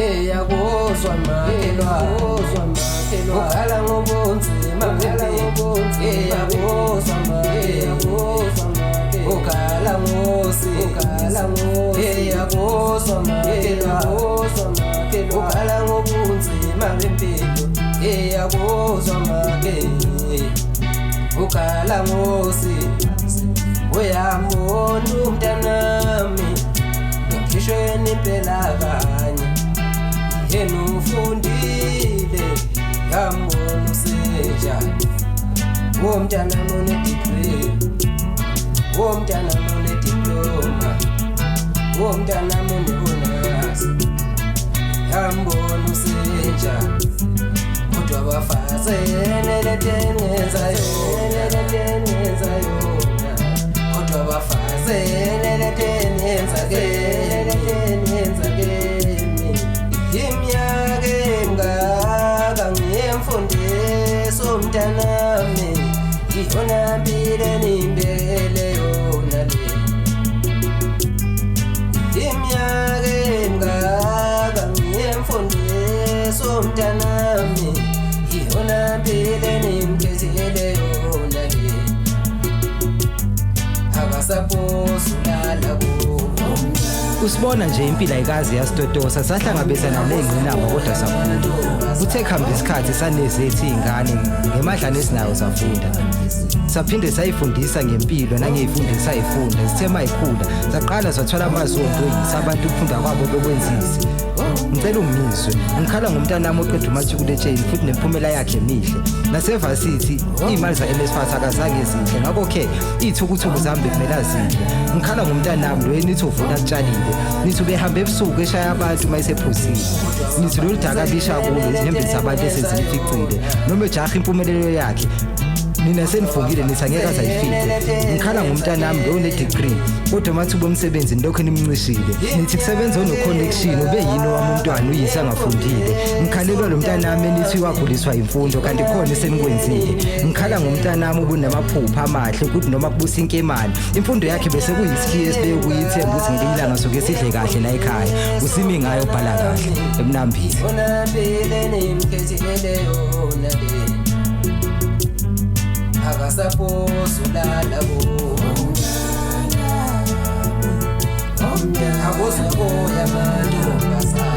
yakuzwa makelwa ukhala ngobunzima yakuzwa ukhala ngosi yakuzwa makelwa ukhala ngobunzima bempilo yakuzwa makelwa ukhala ngosi uyambona umntanami ngishweni impela kanye yena ufundile yambona usenjani womntana one-degree womntana one-diploma womntana one-honors yambona usenjani kodwa bafazele letengenza yona kodwa bafazele letengenza iminyaka emngaka ngiyemfundiso mntanami iyona mpilo enimbekele yona le iminyaka emngaka ngiyemfundiso mntanami iyona mpilo enimkhethele yona le akasaphosulala kuwo usibona nje impilo ayikazi yasitotosa sahlangabezana nezingqinamba kodwa sakhula kuthe khamba isikhathi sanezethu izingane ngemadlana esinayo safunda saphinde sayifundisa ngempilo nangeyifundisa ayifunda sithe mayikhula saqala sathola amazondo yisabantu ukufunda kwabo bekwenzisi ngicela ungizwe ngikhala ngomntanami oqeda umatriculation futhi nemphumela yakhe emihle nasevasithi imali za-NSFAS akazange zinhle ngakho-ke iy'thukuthuku zami bekumele azinhle ngikhala ngomntanami lo nithi uvuna kutshalile nithi ubehambe ebusuku eshaya abantu uma esephuzile nithi lolu daka lisha kulo izinyembezi zabantu esezilificile noma ejaha impumelelo yakhe nina senifungile nithi angeke azayifice ngikhala ngomntanami lo une-degree kodwa amathuba omsebenzi nilokho nimncishile nithi kusebenza ono-connection ube yini wami umntwana uyise angafundile ngikhalelwa lo mntanami enithi waguliswa imfundo kanti khona esenikwenzile ngikhala ngomntanami ubunamaphupha amahle ukuthi noma kubusa inkemane imfundo yakhe bese kuyisikhiye esileyo kuyithemba ukuthi ngelinye ilanga soke sidle kahle la ekhaya usimi ngayo ubhala kahle emnambini akasaphosulala akuzwa koya mantombazane